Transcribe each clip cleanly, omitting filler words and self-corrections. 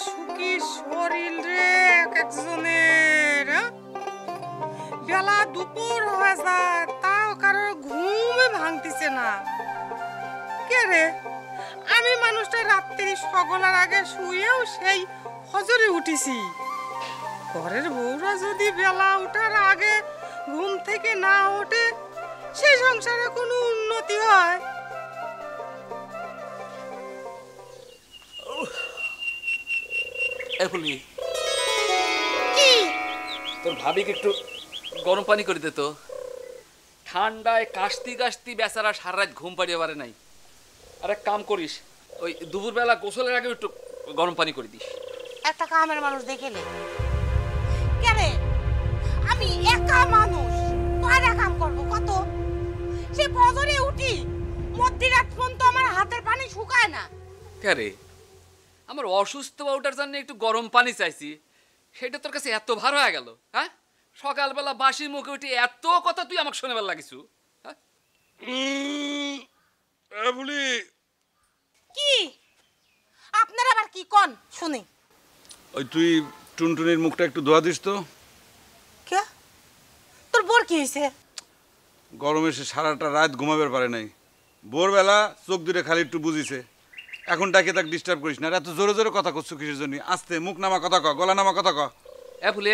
সুখী শরীর রে একজনের, বেলা দুপুর হয়ে যায় তাও কারোর ঘুমে ভাঙতিছে না। কে রে, আমি মানুষটা রাত্রি সকলের আগে শুয়েও সেই হজরে উঠিছি। ঘরের বউরা যদি বেলা ওঠার আগে ঘুম থেকে না ওঠে, সেই সংসারে কোনো উন্নতি হয়? কি তোর ভাবিকে একটু গরম পানি করে দে তো। ঠান্ডায় কাশতি কাশতি বেচারা সারা রাত ঘুম পাড়িয়ে পারে নাই। আর এক কাম করিস, ওই দুপুরবেলা গোসলের আগে একটু গরম পানি করে দিস। একটা কামের মানুষ দেখেলে কেরে, আমি একা মানুষ কয়টা কাম করবো কত? সে ফজরে উঠি মধ্যরাত পর্যন্ত আমার হাতের পানি শুকায় না। কে আমার অসুস্থ বউটার জন্য একটু গরম পানি চাইছি, সেটা তোর কাছে এত ভার হয়ে গেল? হ্যাঁ, সকালবেলা বাসি মুখে উঠে এত কথা তুই আমাকে শোনাবার লাগিছু? হ্যাঁ কি আপনার আবার কি কোন শুনি? ওই তুই টুনটুনির মুখটা একটু ধোয়া দিস তো। কে, তোর বোর কি হয়েছে? গরমে সে সারাটা রাত ঘুমাবার পারে নাই। ভোরবেলা চোখ দুটো খালি একটু বুঝিছে। এখন ডাকে তাকে ডিস্টার্ব করিস না। এত জোরে জোরে কথা করছো কিসের জন্য? আস্তে মুখ নামা কথা ক, গলা নামা কথা ক। ফুলি,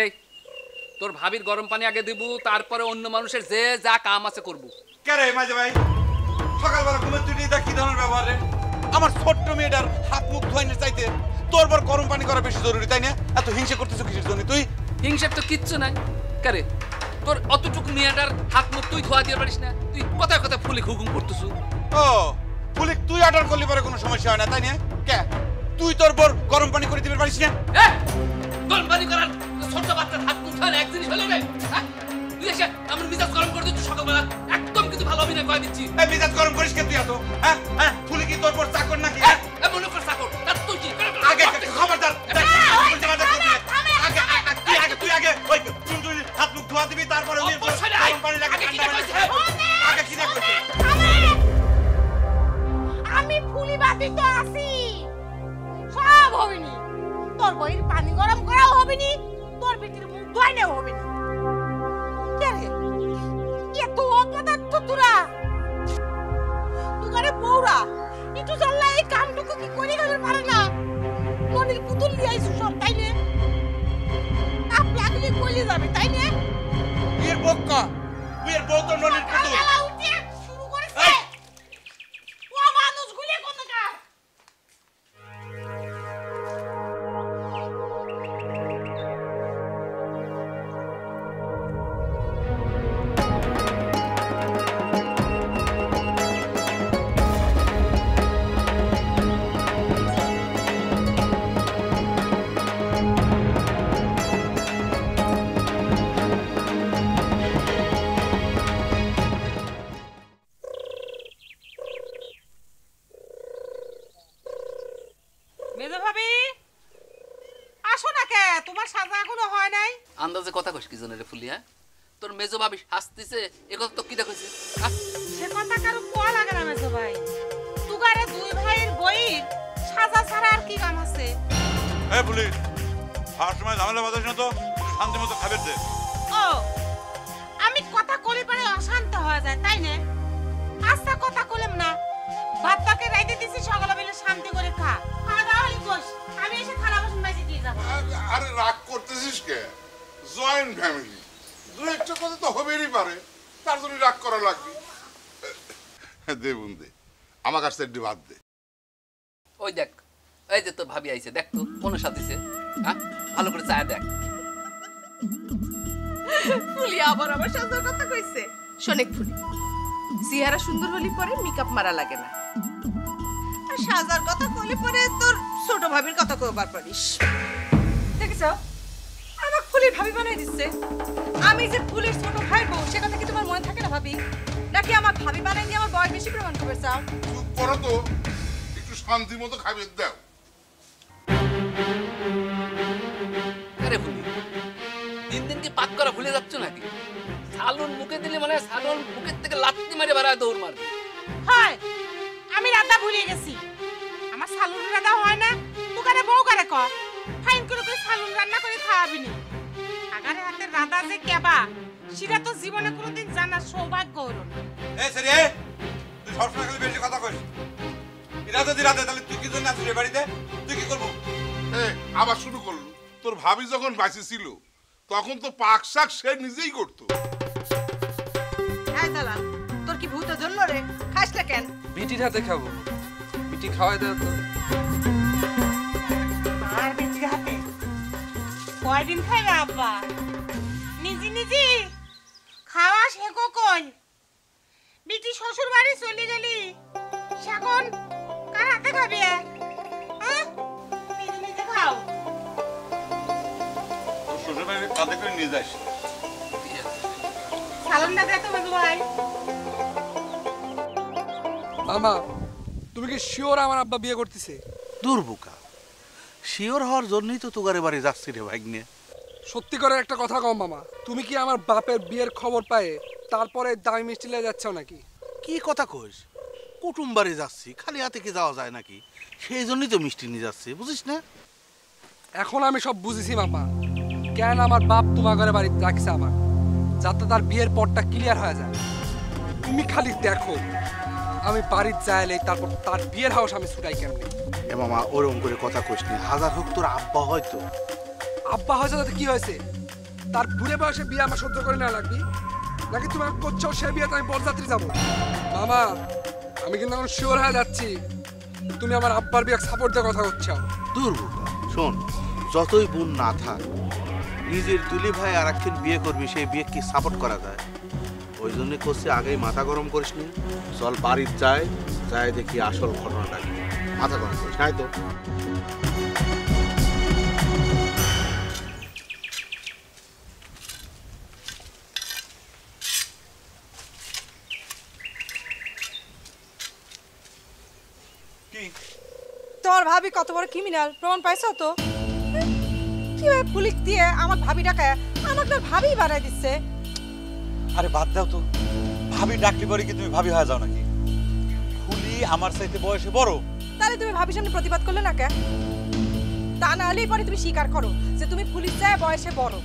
তোর ভাবির গরম পানি আগে দিব, তারপরে অন্য মানুষের যে যা কাম আছে করবো। কে রে মাঝে ভাই, সকালবেলা ঘুমের তুই এটা কি ধরনের ব্যবহার রে? আমার ছোট্ট মেয়েটার হাত মুখ ধোয়াইনে চাইতে তোর বর গরম পানি করা বেশি জরুরি, তাই না? এত হিংসা করতেছো কিসের জন্য তুই? হিংসার তো কিচ্ছু নাই। কে তোর অতটুকু মেয়েটার হাত মুখ তুই ধোয়া দিয়ে পারিস না? তুই কথায় কথা ফুলি হুকুম করতেছু। ও ফুলি, তুই অর্ডার করলে পরে কোনো সমস্যা হয় না, তাই না? কে তুই তোর বর গরম পানি করে দিতে পারিস না? গরম পানি করার ছোট বাচ্চার হাত মুখ ধোয়া এক জিনিস হলো রে? তুই এসে আমার মিজাজ গরম করে দিচ্ছ সকালবেলা, একদম কিন্তু ভালো অভিনয় করে দিচ্ছি। মিজাজ গরম করিস কে তুই এত? হ্যাঁ ফুলি কি তোর বর চাকর নাকি? মনে কর চাকর, তার তুই কি? আগে খবরদার, তুই আগে ওই টুনটুনির হাত মুখ ধোয়া দিবি, তারপরে গরম পানি লাগে ঠান্ডা পানি। আগে কি দেখছিস? আমি ফুলি বাতি তো আছি, সব হবেনি। তোর বইয়ের পানি গরম করাও হবেনি, তোর বিটির মুখ ধোয়াইলেও হবেনি। কে রে, এত অপদার্থ তোরা? তুগারে বউরা একটু জানলা এই কামটুকু কি করে গেলে পারে না? মনের পুতুল নিয়ে আইসু সব, তাই না? তাপ লাগলে কইলে যাবে, তাই না? বিয়ের বক্কা, বিয়ের বউ তো নলির পুতুল। শুরু করেছে ও মানুষগুলি কোন কাজ? আন্দাজে কথা কইস কি জনের ফুলি? হ্যাঁ, তোর মেজো ভাবি হাসতিছে, এ কথা তো কি দেখছিস? সে কথা কারো কোয়া লাগে না মেজো ভাই। তুগারে দুই ভাইয়ের বইর সাজা ছাড়া আর কি কাম আছে? এই ফুলি, আর সময় ঝামেলা বাঁধাস না তো, শান্তি মতো খাবার দে। ও আমি কথা কলি পরে অশান্ত হয়ে যায়, তাই না? আচ্ছা কথা কইলাম না, ভাতটাকে রাইতে দিছি, সকালে বেলা শান্তি করে খা। খাওয়া দাওয়া হলি কোস, আমি এসে থালা বাসন মাজি দিয়ে যাব। আরে রাগ করতেছিস কে? জয়েন্ট ফ্যামিলি, দু একটা কথা তো হবেই পারে, তার জন্য রাগ করা লাগবে। দে বোন দে, আমার কাছে একটু ভাত দে। ওই দেখ, এই যে তোর ভাবি আইছে, দেখ তো কোন সাথে। হ্যাঁ, ভালো করে চা দেখ। ফুলি আবার আমার সাজার কথা কইছে। শোনেক ফুলি, চেহারা সুন্দর হলি পরে মেকআপ মারা লাগে না, আর সাজার কথা কইলে পরে তোর ছোট ভাবির কথা কইবার পারিস। দেখেছো, আমাকে ফুলির ভাবি বানাই দিচ্ছে। আমি যে ফুলির ছোট ভাই বউ, সে কথা কি তোমার মনে থাকে না ভাবি? নাকি আমার ভাবি বানাই দিয়ে আমার বয়স বেশি প্রমাণ করবে চাও? চুপ করো তো, একটু শান্তি মতো খাবার দাও। আরে ফুলি, দিন দিন কি পাক করা ভুলে যাচ্ছ নাকি? সালুন মুখে দিলে মানে সালুন মুখের থেকে লাত্তি মারে বাড়ায় দৌড় মারবে। হয় আমি রাধা ভুলে গেছি, আমার সালুন রাধা হয় না, তুকারে বউ করে ক। ফাইন করে করে সালুন রান্না করে খাওয়াবি নি আগারে হাতে রাধা যে কেবা সেটা তো জীবনে কোনোদিন জানার সৌভাগ্য হলো না। এই সরি তুই সবসময় খালি বেশি কথা কইস। রাতে তাহলে তুই কি জন্য আসিস রে বাড়িতে? তুই কি করবো? আবার শুরু করলো। তোর ভাবি যখন বাঁচে ছিল তখন তো পাক শাক সে নিজেই করতো। এই শালা তোর কি ভূত জন্য রে খাস না কেন? বিটির হাতে খাবো, বিটি খাওয়াই দাও তো। আর বেঁচে হাতে কয়দিন খাইবে আব্বা? নিজে নিজে খাওয়া শেখো কোন? বিটি শ্বশুর বাড়ি চলে গেলি সেখন কার হাতে খাবি? হ্যাঁ নিজে নিজে খাও। তোর শ্বশুর বাড়ি কাঁধে করে নিয়ে যাস। সালনটা দে তো বাবু ভাই। মামা তুমি কি শিওর আমার আব্বা বিয়ে করতেছে? দুর্বোকা শিওর হওয়ার জন্যই তো তোগারে বাড়ি যাচ্ছি রে ভাগ্নে। সত্যি করে একটা কথা কও মামা, তুমি কি আমার বাপের বিয়ের খবর পায়ে তারপরে দামি মিষ্টি লিয়ে যাচ্ছ নাকি? কি কথা কইস? কুটুম বাড়ি যাচ্ছি, খালি হাতে কি যাওয়া যায় নাকি? সেই জন্যই তো মিষ্টি নিয়ে যাচ্ছি, বুঝিস না? এখন আমি সব বুঝেছি মামা, কেন আমার বাপ তোমার ঘরে বাড়িতে রাখছে আমার, যাতে তার বিয়ের পরটা ক্লিয়ার হয়ে যায়। তুমি খালি দেখো আমি বাড়ির যাইলে তারপর তার বিয়ের হাউস আমি ছুটাই কেমনি। এ মামা ওরকম করে কথা কইস নি, হাজার হোক তোর আব্বা হয়তো। আব্বা হয়েছে তাতে কি হয়েছে? তার বুড়ে বয়সে বিয়ে আমার সহ্য করে না লাগবি নাকি তুমি আমার করছো সে বিয়েতে আমি বরযাত্রী যাবো? মামা আমি কিন্তু এখন শিওর হয়ে যাচ্ছি তুমি আমার আব্বার বিয়ে সাপোর্ট দিয়ে কথা হচ্ছে। দুর্বোকা শোন, যতই বোন না থাক, নিজের দুলি ভাই আর একদিন বিয়ে করবি, সেই বিয়ে কি সাপোর্ট করা যায়? ওই জন্য করছি আগেই মাথা গরম করিস নি, চল বাড়ির যায় দেখি আসল ঘটনাটা কি। মাথা গরম করিস নাই তো। তোমার ভাবি কত বড় ক্রিমিনাল প্রমাণ পাইছো তো? কিভাবে পুলিশ দিয়ে আমার ভাবি ডাকায় আমাকে ভাবি বাড়াই দিচ্ছে। আরে বাদ দাও তো, ভাবি ডাকলি পরে কি তুমি ভাবি হয়ে যাও নাকি? ফুলি আমার চাইতে বয়সে বড়। তাহলে তুমি ভাবির সামনে প্রতিবাদ করলে না কেন? তা না হলেই পরে তুমি স্বীকার করো যে তুমি পুলিশ যায় বয়সে বড়।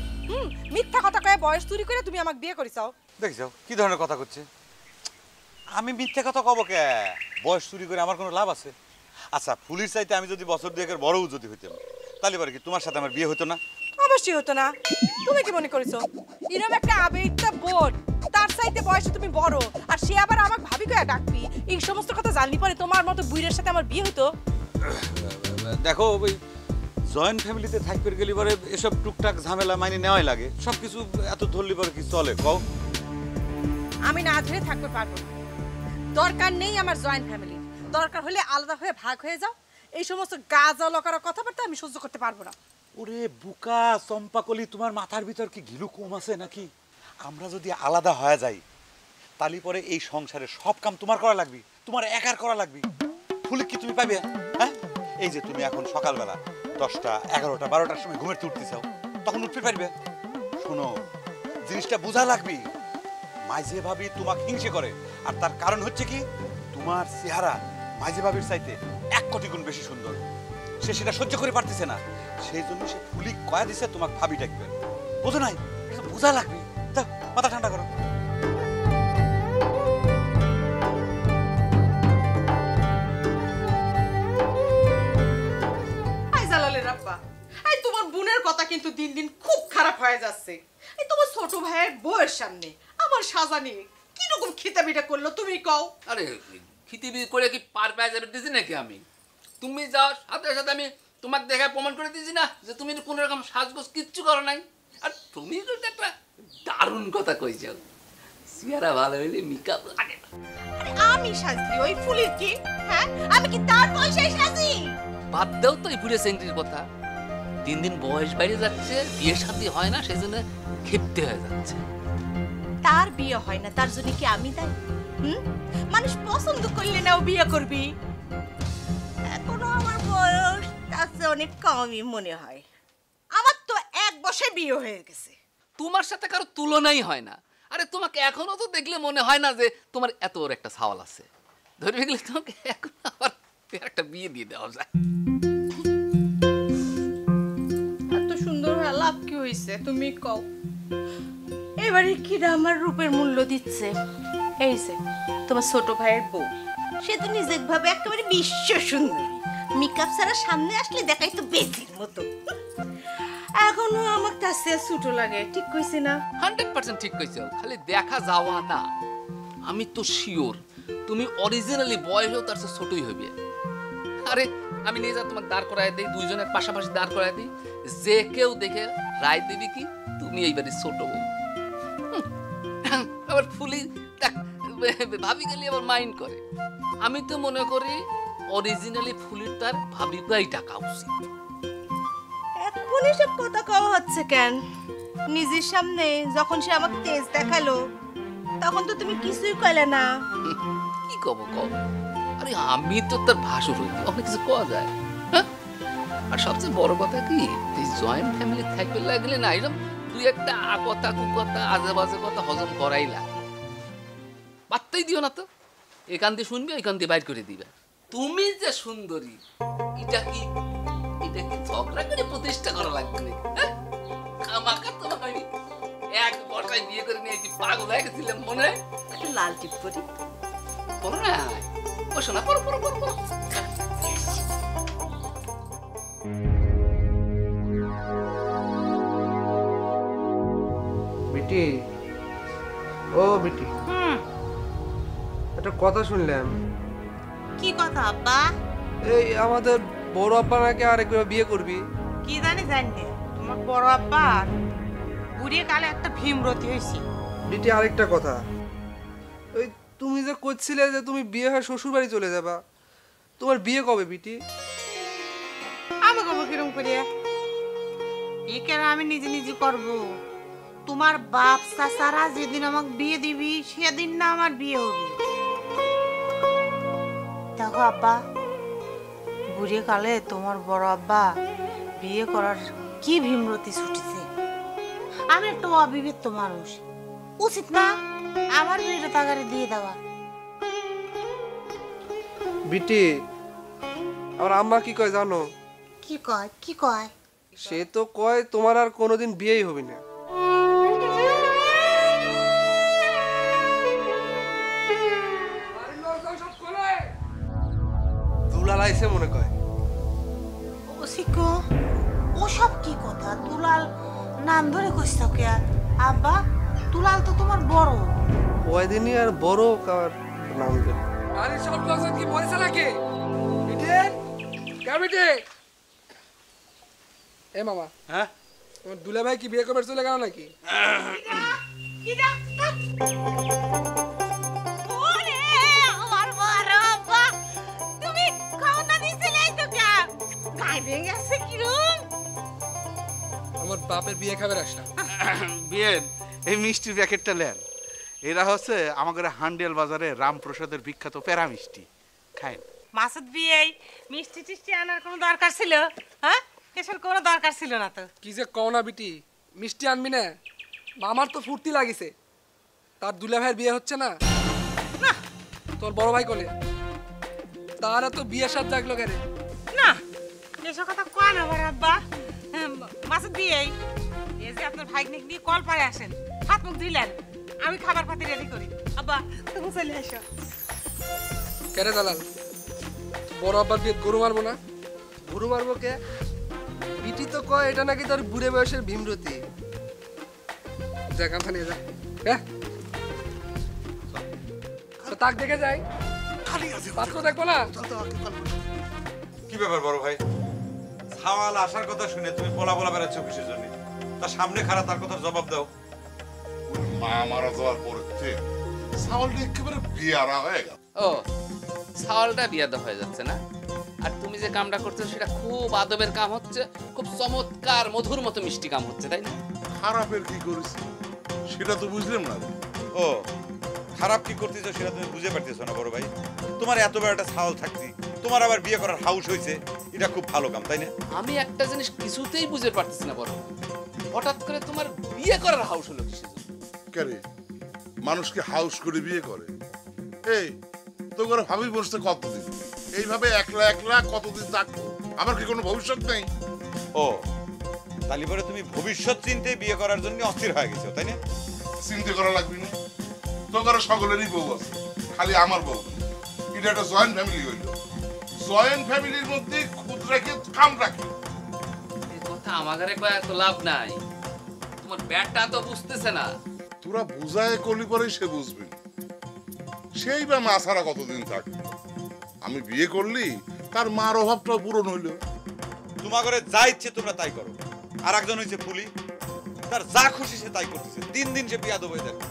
মিথ্যা কথা কয়ে বয়স চুরি করে তুমি আমাকে বিয়ে করিসাও। দেখছো কি ধরনের কথা করছে? আমি মিথ্যে কথা কব কে? বয়স চুরি করে আমার কোনো লাভ আছে? আচ্ছা পুলিশ চাইতে আমি যদি বছর দুয়েকের বড়ও যদি হইতাম তাহলে পরে কি তোমার সাথে আমার বিয়ে হতো না? অবশ্যই হতো না। তুমি কি মনে করেছো এরকম একটা আবেগটা বোন তার চাইতে বয়সে তুমি বড় আর সে আবার আমাকে ভাবি কয়ে ডাকবি? এই সমস্ত কথা জানলি পরে তোমার মতো বুইরের সাথে আমার বিয়ে হতো? দেখো ওই জয়েন্ট ফ্যামিলিতে থাকতে গেলে পরে এসব টুকটাক ঝামেলা মাইনে নেওয়াই লাগে, সব কিছু এত ধরলি পরে কি চলে কও? আমি না ধরে থাকতে পারবো না। দরকার নেই আমার জয়েন্ট ফ্যামিলি, দরকার হলে আলাদা হয়ে ভাগ হয়ে যাও। এই সমস্ত গাজালো করা কথাবার্তা আমি সহ্য করতে পারবো না। ওরে বুকা চম্পাকলি, তোমার মাথার ভিতর কি ঘিলু কম আছে নাকি? আমরা যদি আলাদা হয়ে যাই তাহলে পরে এই সংসারে সব কাম তোমার করা লাগবে, তোমার একার করা লাগবে। ফুলি কি তুমি পাইবে? হ্যাঁ এই যে তুমি এখন সকালবেলা 10টা 11টা 12টার সময় ঘুমের উঠতে চাও, তখন উঠতে পারবে? শোনো জিনিসটা বোঝা লাগবে। মাঝে ভাবি তোমাকে হিংসে করে, আর তার কারণ হচ্ছে কি তোমার চেহারা মাঝে ভাবির চাইতে 1 কোটি গুণ বেশি সুন্দর। সে সেটা সহ্য করে পারতেছে না, সেই জন্য সে ফুলি কয়া দিছে তোমাকে ভাবি ডাকবে। বোঝো নাই? এটা বোঝা লাগবে। তা মাথা ঠান্ডা করো। আই জালালের আব্বা, আই তোমার বোনের কথা কিন্তু দিন দিন খুব খারাপ হয়ে যাচ্ছে। এই তোমার ছোট ভাইয়ের বউয়ের সামনে আমার সাজানি কি রকম খিতাবিটা করলো তুমি কও? আরে খিতিবি করে কি পার পায়ে যাবে দিছি নাকি আমি? তুমি যাও সাথে সাথে আমি তোমাকে দেখা প্রমাণ করে দিয়েছি না যে তুমি কোনো রকম সাজগোজ কিচ্ছু করো নাই। আর তুমি কিন্তু একটা দারুণ কথা কইছো, চেহারা ভালো হইলে মেকআপ লাগে না। আরে আমি সাজলি ওই ফুলির কি? হ্যাঁ আমি কি তার পয়সায় সাজি? বাদ দাও তো এই বুড়ে চেংড়ির কথা। দিন দিন বয়স বাইরে যাচ্ছে, বিয়ে শাদী হয় না, সেই জন্য ক্ষিপ্তে হয়ে যাচ্ছে। তার বিয়ে হয় না তার জন্য কি আমি দায়ী? মানুষ পছন্দ করলে নাও বিয়ে করবি। এখনো আমার বয়স তার চেয়ে অনেক কমই মনে হয়। আমার তো 1 বছর বিয়ে হয়ে গেছে। তোমার সাথে কারো তুলনাই হয় না। আরে তোমাকে এখনো তো দেখলে মনে হয় না যে তোমার এত বড় একটা সাওয়াল আছে। ধরে গেলে তোমাকে এখন আবার একটা বিয়ে দিয়ে দেওয়া যায়। হইছে তুমি কও। এবারে কিরা আমার রূপের মূল্য দিচ্ছে? এই যে তোমার ছোট ভাইয়ের বউ, সে তো নিজেক ভাবে একেবারে বিশ্ব সুন্দরী, মেকআপ ছাড়া সামনে আসলে দেখাই তো বেজির মতো। এখনো আমার কাছে ছোট লাগে, ঠিক কইছি না? 100% ঠিক কইছো, খালি দেখা যাওয়া না। আমি তো শিওর তুমি অরিজিনালি বয়সেও তার চেয়ে ছোটই হইবে। আরে আমি নিয়ে যা তোমাকে দাঁড় করায় দিই, দুইজনের পাশাপাশি দাঁড় করায় দিই, যে কেউ দেখে রায় দিবি কি তুমি এইবারে ছোট বউ। আবার ফুলি ভাবি গেলে আবার মাইন্ড করে। আমি তো মনে করি অরিজিনালি ফুলির তার ভাবিবাই টাকা উচিত। এখন এসব কথা কওয়া হচ্ছে কেন? নিজের সামনে যখন সে আমাকে তেজ দেখালো তখন তো তুমি কিছুই কইলে না। কি কব কব? আরে আমি তো তার ভাসুর হই, অনেক কিছু কওয়া যায়। হ্যাঁ, আর সবচেয়ে বড় কথা কি, এই জয়েন্ট ফ্যামিলি থাকতে লাগলে না এরকম দুই একটা কথা কুকথা আজে বাজে কথা হজম করাই লাগে। পাত্তাই দিও না তো, এখান দিয়ে শুনবে এখান দিয়ে বাইর করে দিবে। তুমি যে সুন্দরী, এটা কি ঝগড়া করে প্রতিষ্ঠা করা লাগবে না? আমাকে তো আমি এক বর্ষায় বিয়ে করে নিয়েছি, পাগল হয়ে গেছিলাম মনে হয়। একটু লাল টিপ করি। পড়ো না, বসো না, পড়ো পড়ো পড়ো পড়ো। বিটি, ও বিটি, একটা কথা শুনলাম। কি কথা আব্বা? এই আমাদের বড় আব্বা নাকি আরেকবার বিয়ে করবি। কি জানি তোমার বড় আব্বা বুড়িয়ে কালে একটা ভীমরতি হয়েছি। বিটি, আরেকটা কথা, ওই তুমি যে করছিলে যে তুমি বিয়ে হয়ে শ্বশুর বাড়ি চলে যাবা, তোমার বিয়ে কবে বিটি? আমি কব কিরম করিয়া? বিয়ে কেন আমি নিজে নিজে করব? তোমার বাপ চাচারা যেদিন আমাকে বিয়ে দিবি সেদিন না আমার বিয়ে হবে। দেখো আব্বা, বুড়িয়ে কালে তোমার বড় আব্বা বিয়ে করার কি ভীমরতি ছুটিছে। আমি একটা অবিবেক মানুষ, উচিত না আমার বিয়েটা তাগারে দিয়ে দেওয়া? বিটি, আমার আম্মা কি কয় জানো? কি কয়? কি কয়? সে তো কয় তোমার আর কোনোদিন বিয়েই হবে না। দুলাল আইছে মনে কয়। ও শিখো, ওসব কি কথা? দুলাল নাম ধরে কইছ কে? আব্বা, দুলাল তো তোমার বড়। কয়দিনই আর বড় কার নাম দেবে। আরে সব লোকজন কি মরেছে নাকি? বিটে, কে বিটে? এ মামা, হ্যাঁ, তোমার দুলা ভাই কি বিয়ে করবে চলে গেল নাকি? কি যা? ওরে আমার বড় আব্বা, তুমি খাও না দিছিলে তো কে? গায় ভেঙে গেছে কি রুম? আমার বাপের বিয়ে খাবে আসলাম। বিয়ের এই মিষ্টির প্যাকেটটা নেন। এরা হচ্ছে আমাদের হান্ডিয়াল বাজারে রামপ্রসাদের বিখ্যাত প্যারা মিষ্টি। খায়েন। মাসুদ বিয়ে মিষ্টি টিষ্টি আনার কোনো দরকার ছিল? হ্যাঁ, কেসের কোনো দরকার ছিল না তো। কি যে কও না বিটি, মিষ্টি আনবি না? মামার তো ফুর্তি লাগিছে, তার দুলা ভাইয়ের বিয়ে হচ্ছে না। না, তোর বড় ভাই কোলে, তার তো বিয়ে সাথ জাগলো কেন? না, এসব কথা কয় না বড় আব্বা। মাসুদ বিয়ে এই যে আপনার ভাগ্নে নিয়ে কল পারে আসেন, হাত মুখ ধুইলেন, আমি খাবার পাতি রেডি করি। আব্বা তুমি চলে এসো। কেন দালাল, বড় আব্বার বিয়ে গরু মারবো না? গরু মারবো কে? বিটি তো কয় এটা নাকি তার বুড়ে বয়সের ভীমরতি। যা কাঁথা নিয়ে যা। হ্যাঁ, তাক দেখে যাই, পাত্র দেখবো না। কি ব্যাপার বড় ভাই? ছাওয়াল আসার কথা শুনে তুমি বলা বলা বেড়াচ্ছ কিসের জন্য? তার সামনে খারাপ, তার কথার জবাব দাও। মা মারা যাওয়ার পরে সাওয়ালটা একেবারে বিয়ারা হয়ে গেল। ও, ছাওয়ালটা বিয়াদব হয়ে যাচ্ছে না? আর তুমি যে কামটা করছো সেটা খুব আদবের কাম হচ্ছে, খুব চমৎকার মধুর মতো মিষ্টি কাম হচ্ছে, তাই না? খারাপের কি করেছি সেটা তো বুঝলাম না। ও, খারাপ কি করতেছো সেটা তুমি বুঝে পারতেছো না বড় ভাই? তোমার এত বড় একটা ছাওয়াল থাকতি, তোমার আবার বিয়ে করার হাউস হয়েছে, এটা খুব ভালো কাম, তাই না? আমি একটা জিনিস কিছুতেই বুঝতে পারতেছি না বড়, হঠাৎ করে তোমার বিয়ে করার হাউস হলো কিসের জন্য? কেন মানুষকে হাউস করে বিয়ে করে? এই তো করে ভাবি বসতে কতদিন এইভাবে একলা একলা কতদিন থাকবো? আমার কি কোনো ভবিষ্যৎ নেই? ও, তালি পরে তুমি ভবিষ্যৎ চিন্তে বিয়ে করার জন্য অস্থির হয়ে গেছো, তাই না? চিন্তা করা লাগবে না, তো ঘরে সকলেরই বউ আছে, খালি আমার বউ না। এটা একটা জয়েন্ট ফ্যামিলি হইল, জয়েন্ট ফ্যামিলির মধ্যে খুদ রাখে কাম রাখে। এই কথা আমাদের কয়ে তো লাভ নাই, তোমার ব্যাটটা তো বুঝতেছে না। তোরা বুঝায় কলি পরে সে বুঝবে, সেই বা মা ছাড়া কতদিন থাকবে। আমি বিয়ে করলি তার মার অভাবটা পূরণ হইল। তোমার ঘরে যা ইচ্ছে তোমরা তাই করো। আর একজন হয়েছে ফুলি, তার যা খুশি সে তাই করতেছে, দিন দিন সে বিয়াদব হয়ে যাচ্ছে।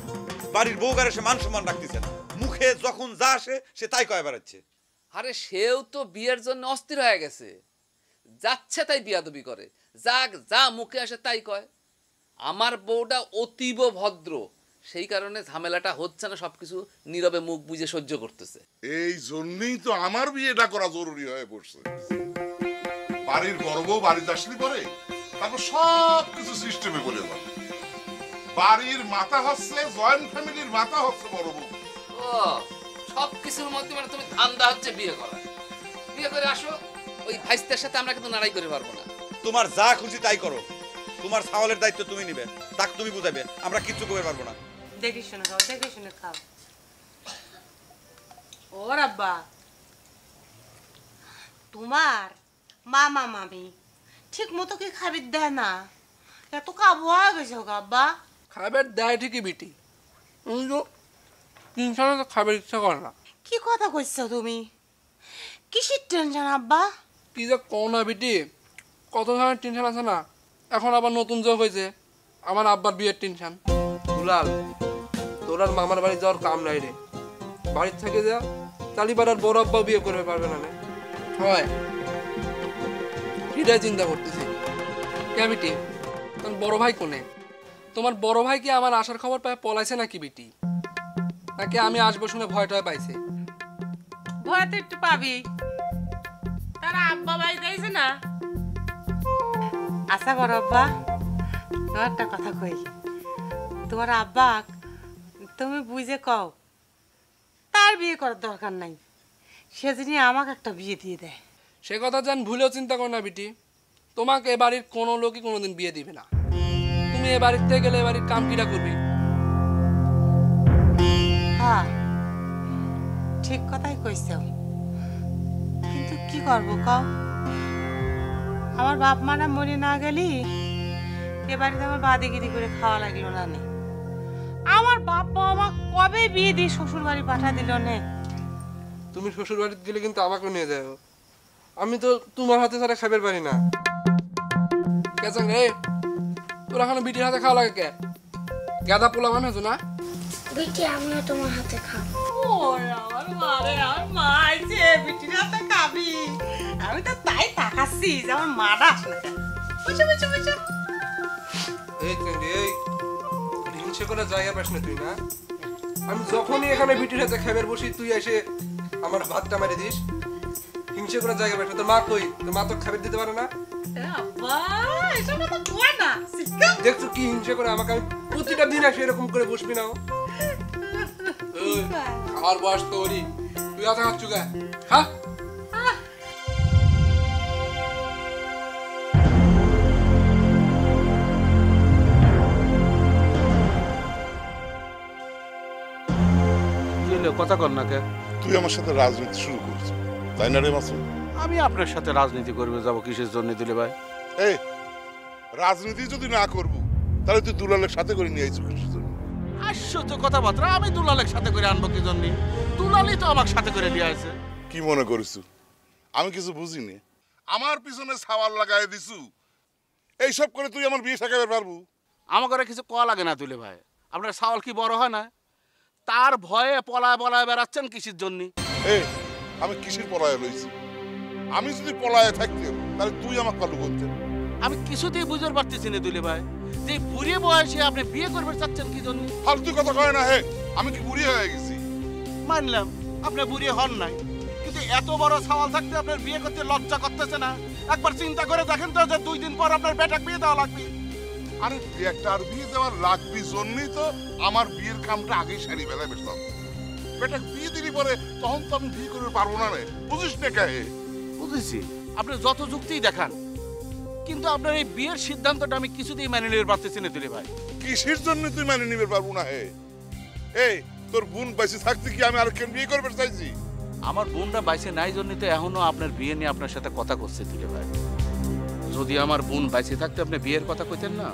বাড়ির বউ গারে সে মান সম্মান রাখতেছে না, মুখে যখন যা আসে সে তাই কয়ে বেড়াচ্ছে। আরে সেও তো বিয়ের জন্য অস্থির হয়ে গেছে, যাচ্ছে তাই বিয়াদবি করে, যা মুখে আসে তাই কয়। আমার বউটা অতীব ভদ্র, সেই কারণে ঝামেলাটা হচ্ছে না, সবকিছু নীরবে মুখ বুঝে সহ্য করতেছে। এই জন্যই তো আমার বিয়েটা করা জরুরি হয়ে পড়ছে। বাড়ির বড় বউ বাড়িতে আসলি পরে তারপর সব কিছু সিস্টেমে করে যাবে। বাড়ির মাথা হচ্ছে, জয়েন্ট ফ্যামিলির মাথা হচ্ছে বড় বউ। ও সবকিছুর মধ্যে মানে তুমি ধান্দা হচ্ছে বিয়ে করা। বিয়ে করে আসো, ওই ভাইস্তের সাথে আমরা কিন্তু লড়াই করে পারবো না। তোমার যা খুশি তাই করো, তোমার ছাওয়ালের দায়িত্ব তুমি নিবে, তাক তুমি বুঝাবে, আমরা কিচ্ছু করতে পারবো না। দেখে শুনে খাও, দেখে শুনে খাও। ও আব্বা, তোমার মামা মামি ঠিক মতো কি খাবি দেয় না? এত কাবু হয়ে গেছে গো আব্বা। খাবার দেয় ঠিকই বিটি, কিন্তু টেনশনে তো খাবার ইচ্ছা করে না। কি কথা কইছো তুমি? কিসের টেনশন আব্বা? কি যে কও না বিটি, কত ধরনের টেনশন আছে না। এখন আবার নতুন যোগ হয়েছে আমার আব্বার বিয়ের টেনশন। দুলাল, তোর আর মামার বাড়ি যাওয়ার কাম নাই রে। বাড়ির থেকে যা তালিপাড়ার বড় আব্বাও বিয়ে করবে পারবে না। হয় সেটাই চিন্তা করতেছি। কে বিটি, তোর বড় ভাই কোনে? তোমার বড় ভাই কি আমার আসার খবর পায় পলাইছে নাকি বিটি? নাকি আমি আসবো শুনে ভয়টা পাইছে? ভয় তো একটু পাবি, তারা আব্বা বাড়ি যাইছে না। আশা করো আব্বা, তোমার একটা কথা কই, তোমার আব্বা তুমি বুঝে কও তার বিয়ে করার দরকার নাই, সেজন্য আমাকে একটা বিয়ে দিয়ে দেয়। সে কথা যেন ভুলেও চিন্তা করো না বিটি, তোমাকে এ বাড়ির কোনো লোকই কোনোদিন বিয়ে দিবে না। তুমি এ বাড়িতে গেলে এ বাড়ির কাম কিরা করবি? হ্যাঁ ঠিক কথাই কইছ, কিন্তু কি করবো কও? আমার বাপ মারা মরে না গেলি এ বাড়িতে আমার বাদিগিরি করে খাওয়া লাগলো না নে। আমার বাপ মা আমাকে কবে বিয়ে দিয়ে শ্বশুর বাড়ি পাঠা দিল নে। তুমি শ্বশুর বাড়িতে গেলে কিন্তু আমাকেও নিয়ে যাও, আমি তো তোমার হাতে ছাড়া খাবার পারি না। কেচাং রে, তোর এখনো বিটির হাতে খাওয়া লাগে কে? গাদা পোলা বানাইছো না? বিটি আমিও তোমার হাতে খাবো। আমার মারে, আমার মা আইছে, বিটির হাতে খাবি। আমি তো তাই তাকাচ্ছি যে আমার মাটা আসলে। বুঝছো বুঝছো বুঝছো। এই চেংড়ি, এই হিংসে করে জায়গা পাস না তুই না? আমি যখনই এখানে বিটির হাতে খাবার বসি তুই এসে আমার ভাতটা মারি দিস। হিংসে করে জায়গা পাস না। তোর মা কই? তোর মা তো খাবার দিতে পারে না? আব্বা এসব কথা কই না, শিক্ষা। দেখছো কি হিংসে করে আমাকে? আমি প্রতিটা দিন আসে এরকম করে বসবি না? খাওয়ার বয়স তো ওরই, তুই হাতে খাচ্ছু গা? হ্যাঁ কথা কর না কে? তুই আমার সাথে রাজনীতি শুরু করছিস, তাই না রে মাসুদ? আমি আপনার সাথে রাজনীতি করবে যাব কিসের জন্য দিলে ভাই? এই রাজনীতি যদি না করব তাহলে তুই দুলালের সাথে করে নিয়ে আইছিস কিসের জন্য? আশ্চর্য কথাবার্তা। আমি দুলালের সাথে করে আনবো কি জন্য? দুলালই তো আমার সাথে করে নিয়ে আসে। কি মনে করিস আমি কিছু বুঝিনি? আমার পিছনে সাওয়াল লাগাই দিছু, এইসব করে তুই আমার বিয়ে ঠেকাতে পারবো? আমার ঘরে কিছু কয়া লাগে না তুলে ভাই। আপনার চাউল কি বড় হয় না? তার ভয়ে পলায় পলায় বেড়াচ্ছেন কিসের জন্য? এই আমি কিসের পলায় লইছি? আমি যদি পলায় থাকতাম তাহলে তুই আমার কালু করতেন। আমি কিছুতেই বুঝতে পারতেছি না তুলে ভাই, যে বুড়ি বয়সে আপনি বিয়ে করবে চাচ্ছেন কি জন্য? ফালতু কথা কয় না। হে আমি কি বুড়ি হয়ে গেছি? মানলাম আপনি বুড়ি হন নাই, কিন্তু এত বড় সওয়াল থাকতে আপনার বিয়ে করতে লজ্জা করতেছে না? একবার চিন্তা করে দেখেন তো যে 2 দিন পর আপনার বেটাকে বিয়ে দেওয়া লাগবে। আরে একটা আর বিয়ে দেওয়ার লাগবি জন্যই তো আমার বিয়ের কামটা আগেই সারি বেলায় বেসলাম। বেটা বিয়ে দিলি পরে তখন তো আমি বিয়ে করতে পারবো না রে, বুঝিস না কে? বুঝেছি, আপনি যত যুক্তিই দেখান, কিন্তু আপনার এই বিয়ের সিদ্ধান্তটা আমি কিছুতেই মেনে নিতে পারতেছি না দুলে ভাই। কিসের জন্য তুই মানে নিবে পারবো না হে? এই তোর বোন বেঁচে থাকতে কি আমি আরেকজন বিয়ে করবে চাইছি? আমার বোনটা বাইসে নাই জন্য তো এখনো আপনার বিয়ে নিয়ে আপনার সাথে কথা করছে দুলে ভাই। যদি আমার বোন বাইসে থাকতে আপনি বিয়ের কথা কইতেন না,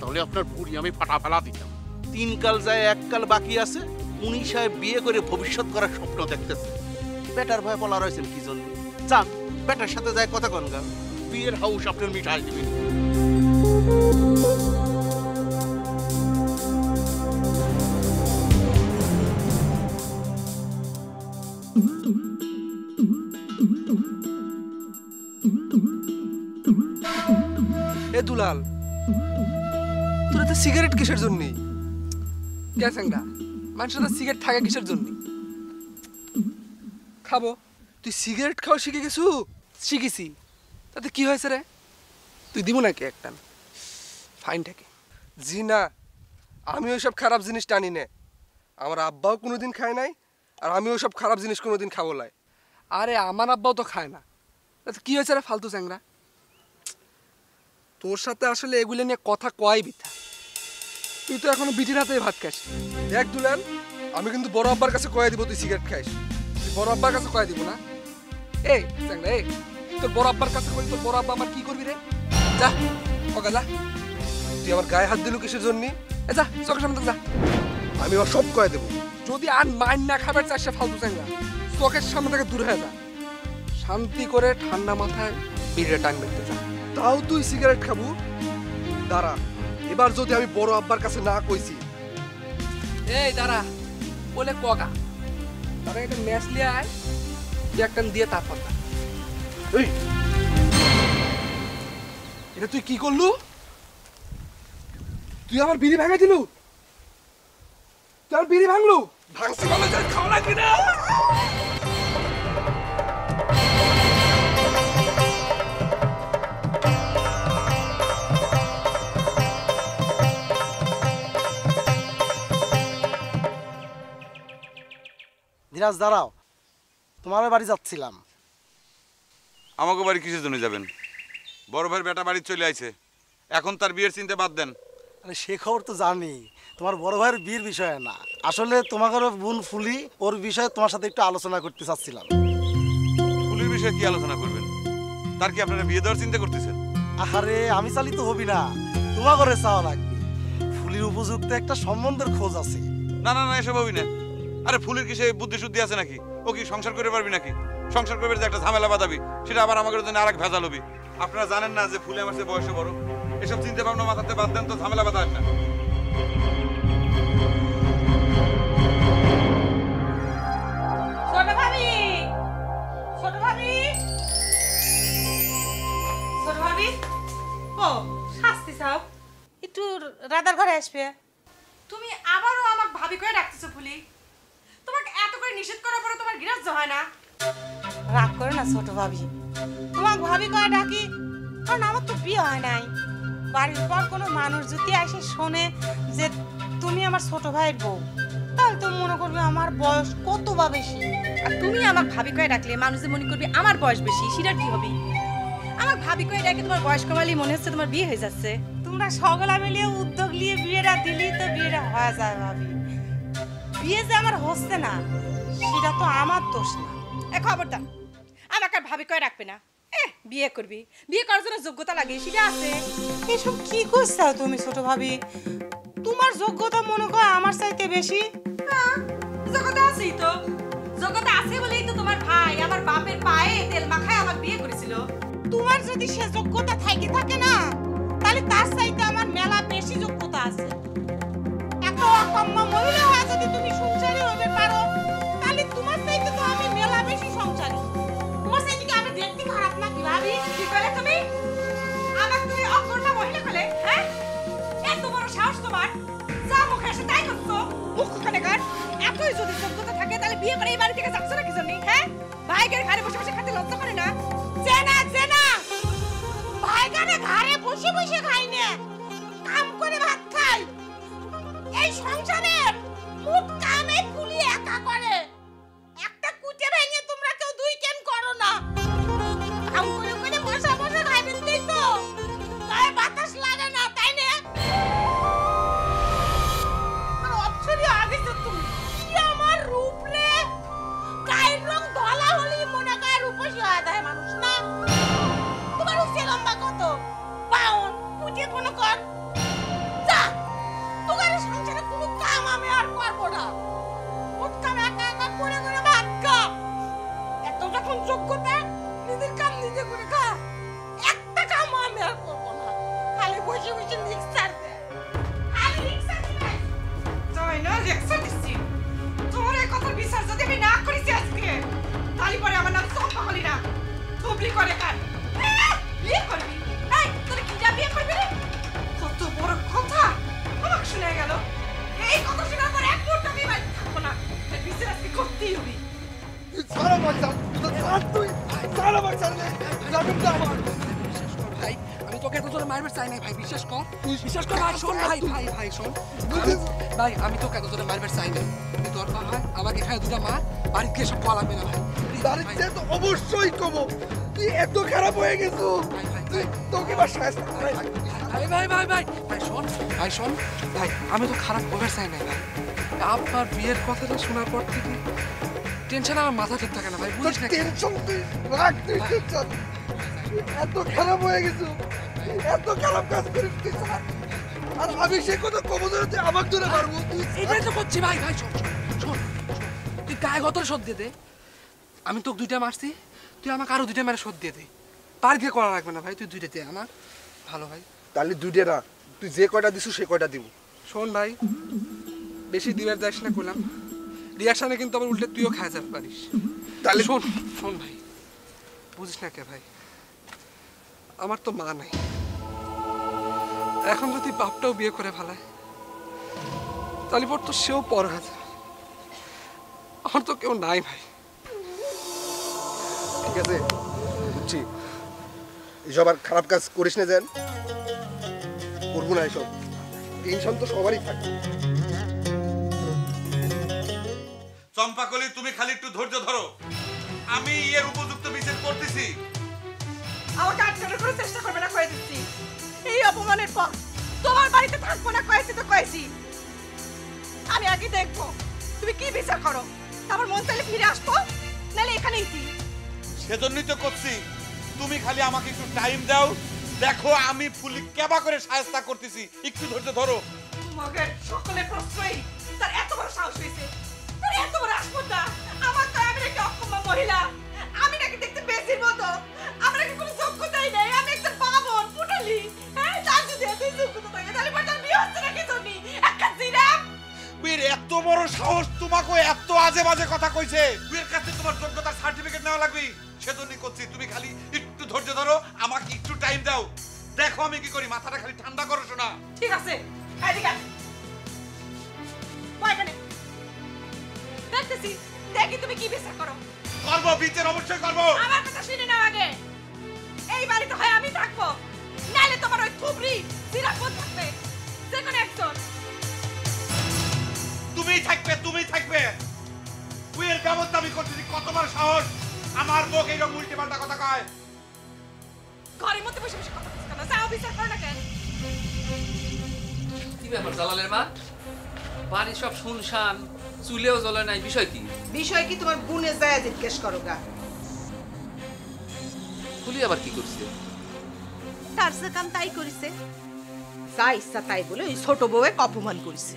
তাহলে আপনার বুড়ি আমি পাটা ফেলা দিতাম। 3 কাল যায় 1 কাল বাকি আছে, উনি সাহেব বিয়ে করে ভবিষ্যৎ করার স্বপ্ন দেখতেছে। বেটার ভয় বলা রয়েছেন কি জন্য? যান বেটার সাথে যায় কথা কন গা, বিয়ের হাউস আপনার মিঠাই দিবেন। এ দুলাল, তোর তো সিগারেট কিসের জন্য? কে স্যাংরা, মানুষের তো সিগারেট থাকে কিসের জন্য? খাবো, তুই সিগারেট খাওয়া শিখে গেছু? শিখেছি, তাতে কি হয়েছে রে? তুই দিব নাকি একটা ফাইনটাকে? জি না, আমি ওইসব খারাপ জিনিস টানি না। আমার আব্বাও কোনোদিন খায় নাই, আর আমি ওইসব খারাপ জিনিস কোনোদিন খাবো লাই। আরে আমার আব্বাও তো খায় না, তাতে কি হয়েছে রে ফালতু স্যাংরা? তোর সাথে আসলে এগুলো নিয়ে কথা কয় বিথা। তুই তো এখনো বিটির হাতে ভাত খাস। দেখ দুলাল, আমি কিন্তু বড় আব্বার কাছে কয়ে দিব তুই সিগারেট খাইস। তুই বড় আব্বার কাছে কয়ে দিব না? এই স্যাংরা, এই তোর বড় আব্বার কাছে কই, তোর বড় আব্বা আমার কি করবি রে? যা ওকে যা, তুই আমার গায়ে হাত দিলু কিসের জন্য? যা চোখের সামনে যা, আমি ওর সব কয়ে দেবো। যদি আর মাইন না খাবার চাষ ফালতু স্যাংরা, চোখের সামনে থেকে দূর হয়ে যা। শান্তি করে ঠান্ডা মাথায় বিড়িটা টান বেরতে যা। তাও তুই সিগারেট খাবো? দাঁড়া, এবার যদি আমি বড় আব্বার কাছে না কইছি। এই দাঁড়া বলে কগা, তারা একটা ম্যাচ লিয়ে আয়, একটা দিয়ে তারপর না। এই এটা তুই কি করলু? তুই আমার বিড়ি ভাঙা দিলু? তুই আমার বিড়ি ভাঙলু? ভাঙছি বলে যাই খাওয়া লাগি না। ধীরাজ দাঁড়াও, তোমার বাড়ি যাচ্ছিলাম। আমাকে বাড়ি কিসের জন্য যাবেন? বড় ভাইয়ের বেটা বাড়ি চলে আইছে, এখন তার বিয়ের চিন্তা বাদ দেন। আরে সে খবর তো জানি, তোমার বড় ভাইয়ের বিয়ের বিষয়ে না, আসলে তোমাকে বোন ফুলি ওর বিষয়ে তোমার সাথে একটু আলোচনা করতে চাচ্ছিলাম। ফুলির বিষয়ে কি আলোচনা করবেন? তার কি আপনারা বিয়ে দেওয়ার চিন্তা করতেছেন? আরে আমি চালিত হবি না, তোমার ঘরে চাওয়া লাগবে। ফুলির উপযুক্ত একটা সম্বন্ধের খোঁজ আছে। না না না, এসব হবি না। আরে ফুলির কি সে বুদ্ধি শুদ্ধি আছে নাকি? ও কি সংসার করে পারবি নাকি? সংসার করবে যে একটা ঝামেলা বাঁধাবি, সেটা আবার আমাদের জন্য আরেক ভেজাল হবি। আপনারা জানেন না যে ফুলি আমার চেয়ে বয়সে বড়? এসব চিন্তা ভাবনা মাথাতে বাদ দেন তো, ঝামেলা বাঁধাবেন না। ছোট ভাবি, ছোট ভাবি, ছোট ভাবি, ও শাস্তি সাহেব একটু রাধার ঘরে আসবে। তুমি আবারও আমার ভাবি করে ডাকতেছো ফুলি? তোমাকে এত করে নিষেধ করার পরে তোমার গৃহস্থ হয় না? রাগ করে না ছোট ভাবি, তোমাকে ভাবি করে ডাকি কারণ আমার তো বিয়ে হয় নাই। বাড়ির পর কোনো মানুষ যদি এসে শোনে যে তুমি আমার ছোট ভাইয়ের বউ, তাহলে তো মনে করবে আমার বয়স কত বা বেশি। আর তুমি আমার ভাবি করে ডাকলে মানুষ যে মনে করবে আমার বয়স বেশি, সেটার কি হবে? আমার ভাবি করে ডাকে তোমার বয়স কমালেই মনে হচ্ছে তোমার বিয়ে হয়ে যাচ্ছে। তোমরা সকলে মিলিয়ে উদ্যোগ নিয়ে বিয়েটা দিলি তো বিয়েটা হয়ে যায় ভাবি। বিয়ে যে আমার হচ্ছে না সেটা তো আমার দোষ না। খবরদার, আমাকে আর ভাবি করে রাখবে না। বিয়ে করবি, বিয়ে করার জন্য যোগ্যতা লাগে, সেটা আছে। এসব কি করছো তুমি ছোট ভাবি? তোমার যোগ্যতা মনে করো আমার চাইতে বেশি। যোগ্যতা আছেই তো, যোগ্যতা আছে বলেই তো তোমার ভাই আমার বাপের পায়ে তেল মাখায় আমার বিয়ে করেছিল। তোমার যদি সে যোগ্যতা থাকে না, তাহলে তার চাইতে আমার মেলা বেশি যোগ্যতা আছে। একটা অকম্য মহিলা হয়ে যদি তুমি সংসারী হবে পারো, তাহলে তোমার চাইতে তো আমি মেলা বেশি সংসারী। তোমার চাইতে কি আমি দেখতে খারাপ নাকি ভাবি? কি করে তুমি আমাকে তুমি অকর্মা মহিলা বলে? হ্যাঁ, এত বড় সাহস তোমার? যা মুখে এসে তাই করছো। মুখ খানে কার? এতই যদি যোগ্যতা থাকে তাহলে বিয়ে করে এই বাড়ি থেকে যাচ্ছ না কি জন্য? হ্যাঁ, ভাইগের ঘরে বসে বসে খেতে লজ্জা করে না? জেনা ভাইগানে ঘরে বসে বসে খাই না, কাম করে ভাত খাই। এই সংসারের মুখ কামে ফুলি একা করে। একটা কুটে ভেঙে তোমরা কেউ দুই কেন করো না? কাম করে করে বসে বসে খাইবেন তাই তো? করে কার বিয়ে করবি? এই তোর কি যা বিয়ে করবি রে? কত বড় কথা আমাকে শুনে গেল। এই কথা শোনার পর এক মুহূর্ত আমি বাড়ি থাকবো না। বিচার আজকে করতেই হবে। সারা বাচ্চা তুই সারা বাচ্চা জামিন দে আমার ভাই। আমি তোকে এত জোরে মারবে চাই না ভাই, বিশ্বাস কর। তুই বিশ্বাস কর ভাই। শোন ভাই ভাই ভাই শোন ভাই, আমি তোকে এত জোরে মারবে চাই না। তুই তোর পা হয় আমাকে খায় দুটা মার, বাড়িতে এসব কল লাগবে না ভাই। বাড়িতে তো অবশ্যই কমো, তুই এত খারাপ হয়ে গেছো। তুই তোকে বা শাস্তি ভাই ভাই ভাই ভাই ভাই ভাই শোন ভাই শোন ভাই, আমি তো খারাপ করবে চাই না ভাই। আপনার বিয়ের কথাটা শোনার পর থেকে টেনশন আমার মাথা ঠিক থাকে না ভাই, বুঝিস না? টেনশন তুই রাখ, তুই টেনশন এত খারাপ হয়ে গেছো, এত খারাপ কাজ করিস তুই স্যার। আর আমি সে কথা কবো ধরে তুই আমাকে ধরে মারবো, তুই এটাই তো করছি ভাই। ভাই শোন শোন তুই গায়ে গতরে শোধ দিয়ে দে। আমি তোকে দুইটা মারছি, তুই আমাকে আরো দুইটা মেরে শোধ দিয়ে দে। পার গিয়ে করা লাগবে না ভাই, তুই দুইটা দে আমার ভালো ভাই। তাহলে দুইটা না, তুই যে কয়টা দিছু সে কয়টা দিব। শোন ভাই, বেশি দিবার যাইস না কইলাম, রিয়াকশনে কিন্তু আবার উল্টে তুইও খায় যেতে পারিস। তাহলে শোন শোন ভাই, বুঝিস না কে ভাই, আমার তো মা নাই। এখন যদি বাপটাও বিয়ে করে ফেলায় তাহলে পর তো সেও পর হয়ে যাবে। আমার তো কেউ নাই ভাই। ঠিক আছে বুঝছি, এইসব আর খারাপ কাজ করিস না, যেন করবো না এসব। টেনশন তো সবারই থাকে। চম্পাকলি, তুমি খালি একটু ধৈর্য ধরো, আমি এর উপযুক্ত বিচার করতেছি। আমাকে আটকানোর কোনো চেষ্টা করবে না, কয়ে দিচ্ছি। এই অপমানের পর তোমার বাড়িতে থাকবো না, কয়েছি তো কয়েছি। আমি আগে দেখবো তুমি কি বিচার করো, তারপর মন চাইলে ফিরে আসবো, নাহলে এখানেই কি। সেজন্যই তো করছি, তুমি খালি আমাকে একটু টাইম দাও, দেখো আমি ফুলি কেবা করে সাহায্য করতেছি, একটু ধৈর্য ধরো। মগের সকলের প্রশ্রয়ই তার এত বড় সাহস হয়েছে, তার এত বড় আসপর্দা। আমার তো আমি নাকি অক্ষমা মহিলা, আমি নাকি দেখতে বেশির মতো, আমার নাকি কোনো যোগ্যতাই নেই, আমি একটা বামন পুটালি। হ্যাঁ, তার যদি এত যোগ্যতা থাকে তাহলে পর তার বিয়ে হচ্ছে নাকি জন্যি একটা জিরাফ। বীর এত বড় সাহস, তোমাকে এত আজে বাজে কথা কইছে, বীর কাছে তোমার যোগ্যতার সার্টিফিকেট নেওয়া লাগবে, সেজন্যই করছি। তুমি খালি একটু ধৈর্য ধরো, আমাকে একটু টাইম দাও, দেখো আমি কি করি, মাথাটা খালি ঠান্ডা করো শোনা। ঠিক আছে, এদিকে আয়। এখানে দেখতেছি, দেখি তুমি কি বিচার করো। করবো, বিচার অবশ্যই করবো। আমার কথা শুনে নাও আগে। এই বাড়িতে হয় আমি থাকবো, নাইলে তোমার ওই থুবড়ি সিরাপদ থাকবে, যে কোনো একজন। তুমিই থাকবে, তুমিই থাকবে। উইয়ের ব্যবস্থা আমি করতেছি, কতবার সাহস আমার মুখ এইরকম উল্টে পাল্টা কথা কয়। ঘরের মধ্যে বসে বসে কথা বলছ কেন? যাও বিচার করো না কেন? কি ব্যাপার জালালের মা, বাড়ি সব শুনশান, চুলেও জ্বলে নাই, বিষয় কি? বিষয় কি তোমার গুণে যায় জিজ্ঞেস করো গা। ফুলি আবার কি করছে? তার যে কাম তাই করেছে, যা ইচ্ছা তাই বলে ওই ছোট বউয়ের অপমান করেছে।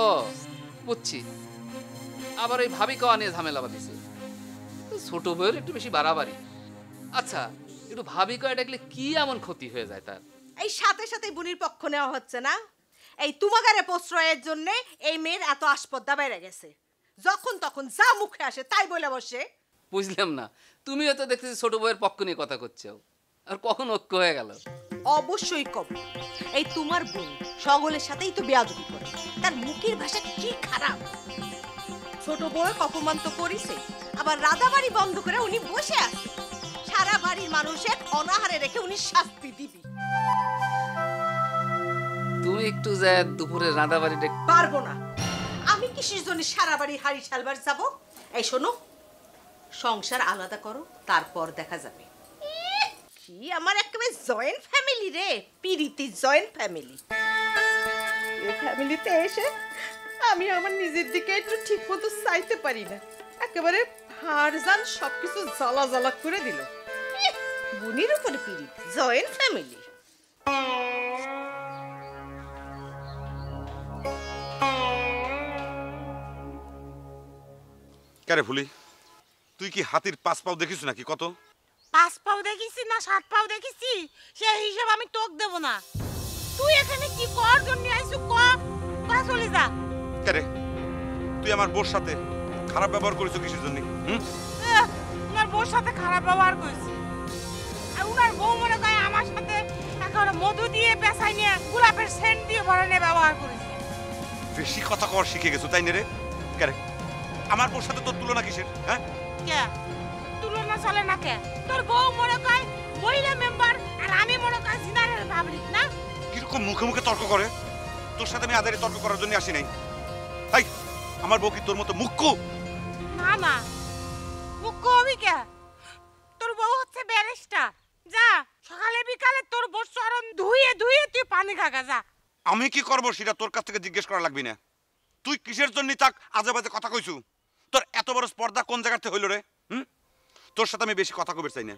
ও বুঝছি, আবার ওই ভাবি খাওয়া নিয়ে ঝামেলা বাঁধিছে। ছোট বউয়ের একটু বেশি বাড়াবাড়ি। আচ্ছা, একটু ভাবি কয়া ডাকলে কি এমন ক্ষতি হয়ে যায় তার? এই সাথে সাথে বুনির পক্ষ নেওয়া হচ্ছে না, এই তোমাগারে প্রশ্রয়ের জন্য এই মেয়ের এত আসপদ্দা বেড়ে গেছে। যখন তখন যা মুখে আসে তাই বলে বসে। বুঝলাম না, তুমিও তো দেখতেছি ছোট বউয়ের পক্ষ নিয়ে কথা করছো, আর কখন ঐক্য হয়ে গেল? অবশ্যই কম। এই তোমার বোন সকলের সাথেই তো বেয়াদবি করে, তার মুখের ভাষা কি খারাপ। ছোট বউয়ের অপমান তো করিছে, আবার রাধাবাড়ি বন্ধ করে উনি বসে আছে। সারা বাড়ির মানুষের অনাহারে রেখে উনি শাস্তি দিবি। তুমি একটু যায় দুপুরে রাঁধাবাড়ি ডেকে। পারবো না, আমি কিসের জন্য সারা বাড়ি হাড়ি সালবার যাব? এই শোনো, সংসার আলাদা করো, তারপর দেখা যাবে। কি আমার একেবারে জয়েন্ট ফ্যামিলি রে, পিরিতি জয়েন্ট ফ্যামিলি। এই ফ্যামিলিতে এসে আমি আমার নিজের দিকে একটু ঠিক মতো চাইতে পারি না, একেবারে হাড়জান সবকিছু জ্বালা জ্বালা করে দিল। বুনির উপরে পিরিতি জয়েন্ট ফ্যামিলি। কারে ফুলি, তুই কি হাতির 5 পাও দেখিস নাকি? কত 5 পাও দেখিছি না 7 পাও দেখিছি সেই হিসাব আমি তোক দেব না। তুই এখানে কি কর জন্য আইছু? কথা চলে যা। কারে তুই আমার বোর সাথে খারাপ ব্যবহার করিস কিসের জন্য? তোমার বোর সাথে খারাপ ব্যবহার কইছি তাই নিয়ে গোলাপের সেন্ট দিয়ে ভরণে ব্যবহার করেছে। বেশি কথা কর শিখে গেছো তাই না রে? কেন আমার বউর সাথে তোর তুলনা কিসের? হ্যাঁ কে তুলনা চলে না কে? তোর বউ মনে কয় মহিলা মেম্বার আর আমি মনে কয় জেনারেল পাবলিক না। কিরকম মুখে মুখে তর্ক করে? তোর সাথে আমি আদারে তর্ক করার জন্য আসি নাই। এই আমার বউ কি তোর মতো মুখ্য? না না মুখ্য হবি কে? তোর বউ হচ্ছে ব্যারিস্টার। যা সকালে বিকালে তোর বউর চরণ ধুয়ে ধুয়ে তুই পানি খাগা যা। আমি কি করবো সেটা তোর কাছ থেকে জিজ্ঞেস করা লাগবে না। তুই কিসের জন্য তাক আজে বাজে কথা কইছু? তোর এত বড় স্পর্ধা কোন জায়গাতে হইল রে? তোর সাথে আমি বেশি কথা কইতে চাই না।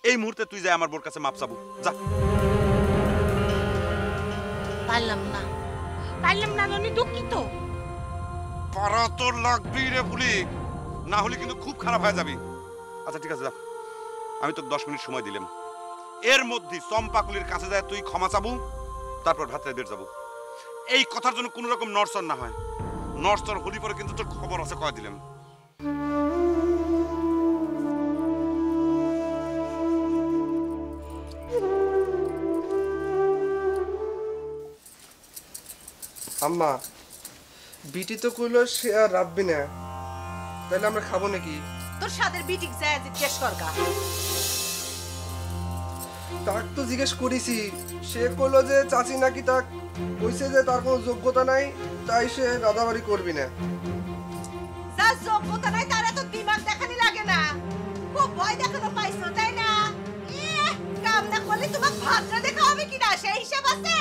এই মুহূর্তে তুই যাই আমার বোর কাছে মাপ চাবো যা। পারলাম না আমি দুঃখিত। পারা তোর লাগবি রে ফুলি, না হলে কিন্তু খুব খারাপ হয়ে যাবি। আচ্ছা ঠিক আছে যা, আমি তোকে 10 মিনিট সময় দিলাম। এর মধ্যে চম্পাকুলির কাছে যায় তুই ক্ষমা চাবো, তারপর ভাতরে বের যাবো। এই কথার জন্য কোনো রকম নড়চড় না হয়। নড়চড় হলি পরে কিন্তু তোর খবর আছে কয়ে দিলাম। আম্মা বিটি তো কইলো সে আর রাখবি না, তাহলে আমরা খাবো নাকি? তোর সাদের বিটিক যায় জিজ্ঞেস করগা। তাক তো জিজ্ঞেস করেছি, সে কইলো যে চাচি নাকি তাক কইছে যে তার কোনো যোগ্যতা নাই, তাই সে রাদাবাড়ি করবি না। যার যোগ্যতা নাই তার এত দিমাগ দেখানি লাগে না। খুব ভয় দেখানো পাইছো তাই না? কাম না করলে তোমার ভাতটা দেখা হবে কিনা সেই হিসাব আছে।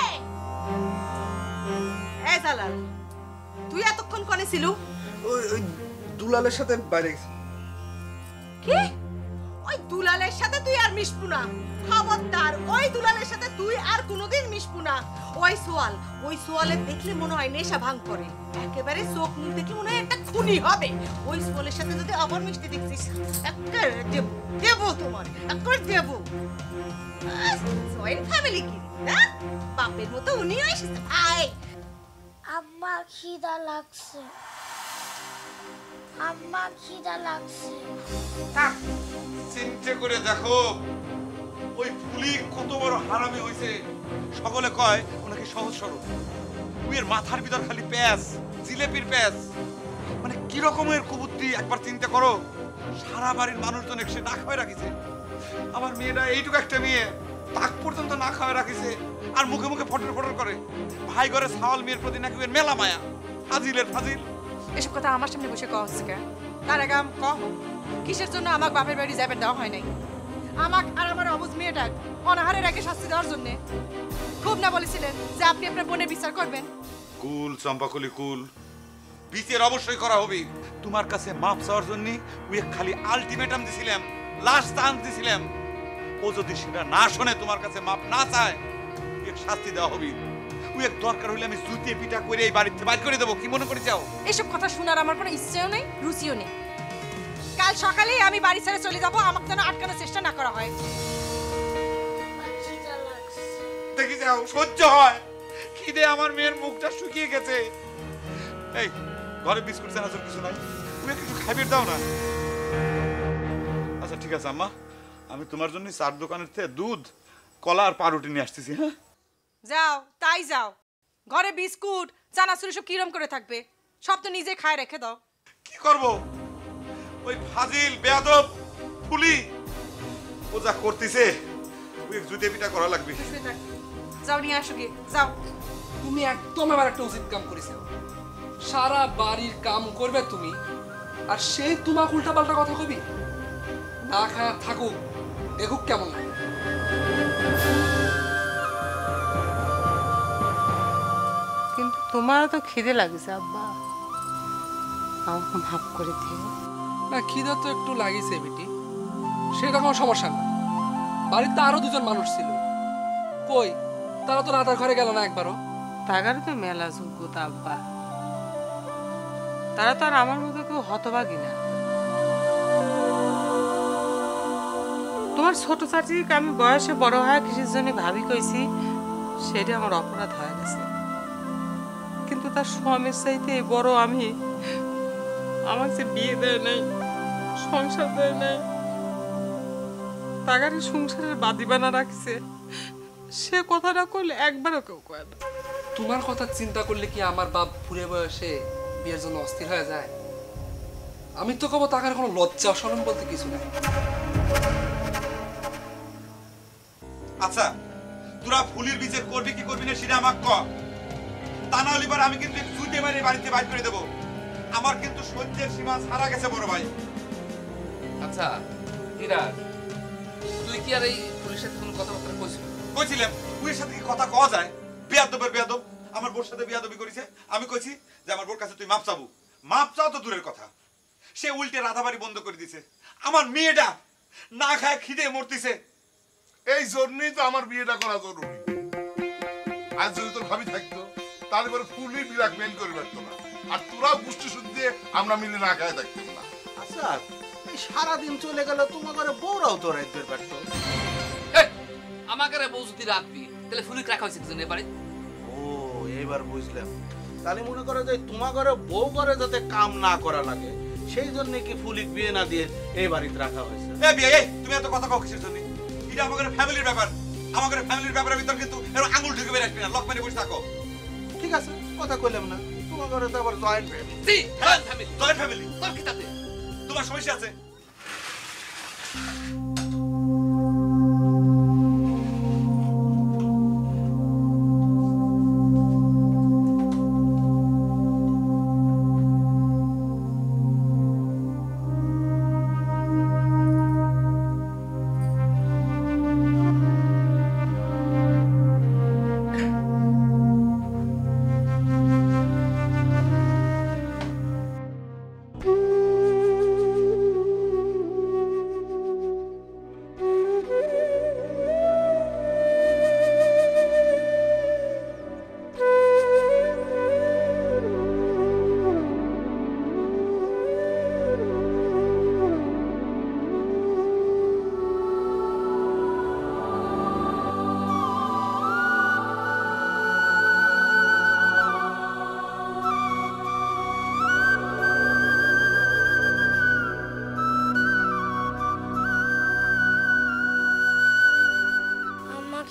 এই জালাল, তুই এতক্ষণ কোনে ছিল? ওই দুলালের সাথে বাইরে গেছি। কি? ওই দুলালের সাথে তুই আর মিশবু না, খবরদার। ওই দুলালের সাথে তুই আর কোনোদিন মিশবু না। ওই সোয়ালে দেখলে মনে হয় নেশা ভাঙ করে, একেবারে চোখ মুখ দেখলে মনে হয় একটা খুনি হবে। ওই সোয়ালের সাথে যদি আবার মিশতে দেখছিস দেবো তোমার দেবো। জয়েন্ট ফ্যামিলি কি না? বাপের মতো উনিও এসেছে। ভাই আম্মা খিদা লাগছে, আম্মা খিদা লাগছে। চিন্তা করে দেখো ওই ফুলি কত বড় হারামি হইছে। সকলে কয় ওনাকে সহজ সরল, উইয়ের মাথার ভিতর খালি প্যাঁচ, জিলেপির প্যাঁচ। মানে কি রকমের কুবুদ্ধি একবার চিন্তা করো। সারা বাড়ির মানুষজন সে না খাওয়াই রাখিছে। আমার মেয়েটা এইটুকু একটা মেয়ে, তাক পর্যন্ত না খাওয়াই রাখিছে, আর মুখে মুখে ফটর ফটর করে। ভাই ঘরে ছাওয়াল মেয়ের প্রতি নাকি ওর মেলা মায়া। ফাজিলের ফাজিল। এসব কথা আমার সামনে বসে কওয়া হচ্ছে কেন? তার আগে কহ কিসের জন্য আমার বাপের বাড়ি যাবেন দেওয়া হয় নাই? আমাক আর আমার অবুঝ মেয়েটাক অনাহারের আগে শাস্তি দেওয়ার জন্য খুব না বলেছিলেন যে আপনি আপনার বোনের বিচার করবেন? কুল চম্পাকলি কুল, বিচার অবশ্যই করা হবে। তোমার কাছে মাপ চাওয়ার জন্য ওই খালি আলটিমেটাম দিছিলাম, লাস্ট চান্স দিছিলাম। ও যদি সেটা না শুনে তোমার কাছে মাপ না চায়, ওই শাস্তি দেওয়া হবে। ওই দরকার হইলে আমি জুতিয়ে পিটা করে এই বাড়িতে বাইর করে দেবো। কি মনে করে যাও? এসব কথা শোনার আমার কোনো ইচ্ছেও নেই, রুচিও নেই। কাল সকালেই আমি বাড়ি ছেড়ে চলে যাবো, আমাকে যেন আটকানোর চেষ্টা না করা হয়। দেখি যাও, সহ্য হয়। খিদে আমার মেয়ের মুখটা শুকিয়ে গেছে। এই ঘরে বিস্কুট চানাচুর কিছু নাই, তুমি কিছু খাইবে দাও না। আচ্ছা ঠিক আছে আম্মা, আমি তোমার জন্য চার দোকানের থেকে দুধ, কলা আর পাউরুটি নিয়ে আসতেছি। হ্যাঁ যাও, তাই যাও। ঘরে বিস্কুট চানাচুর সব কিরম করে থাকবে? সব তো নিজে খায় রেখে দাও। কি করব? ওই ফাজিল বেয়াদব ফুলি ও যা করতেছে, ওই জুতিয়ে পিটা করা লাগবে। যাও নিয়ে আসো গিয়ে, যাও। তুমি একদম আবার একটা উচিত কাম করেছো। সারা বাড়ির কাম করবে তুমি, আর সে তোমাকে উল্টা পাল্টা কথা কবি। না খায় থাকুক, দেখুক কেমন লাগে। কিন্তু তোমারও তো খিদে লাগছে আব্বা, আমাকে মাফ করে দিও। না খিদা তো একটু লাগিছে বেটি, সেটা কোনো সমস্যা না। বাড়িতে আরো দুজন মানুষ ছিল, কই তারা তো রাতার ঘরে গেল না একবারও। তাগারে তো মেলা যোগ্যতা আব্বা, তারা তো আর আমার মতো কেউ হতভাগী না। তোমার ছোট চাচিকে আমি বয়সে বড় হয়ে কিসের জন্য ভাবি কইছি, সেটা আমার অপরাধ হয়ে গেছে। কিন্তু তার স্বামীর চাইতে বড় আমি, আমাকে বিয়ে দেয় নাই, সংসার দেয় নাই, তাগারে সংসারের বাদি বানা রাখছে, সে কথাটা করলে একবারও কেউ কয় না। তোমার কথা চিন্তা করলে কি আমার বাপ বুড়ে বয়সে বিয়ের জন্য অস্থির হয়ে যায়? আমি তো কব তাকার কোনো লজ্জা শরম বলতে কিছু নাই। আচ্ছা তোরা ফুলির বীজের করবি কি করবি না সেটা আমাকে ক, তা না হলে আমি কিন্তু জুতে মারি বাড়িতে বাইর করে দেবো। আমার কিন্তু সহ্যের সীমা ছাড়া গেছে বড় ভাই। আচ্ছা হীরা, তুই কি আর এই পুলিশের সাথে কোনো কথাবার্তা কইছিস? কইছিলাম পুলিশের সাথে কি কথা কওয়া যায়? বেয়াদবের বেয়াদব আমার বোর সাথে বেয়াদবি করেছে। আমি কইছি যে আমার বোর কাছে তুই মাপ চাবো। মাপ চাও তো দূরের কথা, সে উল্টে রাধাবাড়ি বন্ধ করে দিছে। আমার মেয়েটা না খায় খিদে মরতেছে। এই জন্যই তো আমার বিয়েটা করা জরুরি। আজ যদি তোর ভাবি থাকতো তাহলে পরে ফুলই বিরাট মেন করে পারতো না, আর তোরাও গোষ্ঠী শুদ্ধে আমরা মিলে না খায় থাকতাম না। আচ্ছা এই সারাদিন চলে গেল তোমার ঘরে বউরাও তো রাখতে পারতো। আমাকে বউ যদি রাখবি তাহলে ফুলি রাখা হয়েছে কিছু নেই বাড়ি। ও এইবার বুঝলাম, তাহলে মনে করো যে তোমার ঘরে বউ ঘরে যাতে কাম না করা লাগে সেই জন্য কি ফুলিক বিয়ে না দিয়ে এই বাড়িতে রাখা হয়েছে। এ বিয়ে এই তুমি এত কথা কও কিসের জন্য? এটা আমাদের ফ্যামিলির ব্যাপার। আমাদের ফ্যামিলির ব্যাপারের ভিতর কিন্তু এর আঙুল ঢুকে বের আসবি না, লক মেরে বসে থাকো। ঠিক আছে কথা কইলাম না, তোমার ঘরে তো আবার জয়েন্ট ফ্যামিলি। জি জয়েন্ট ফ্যামিলি। জয়েন্ট ফ্যামিলি তোর কি তাতে? তোমার সমস্যা আছে?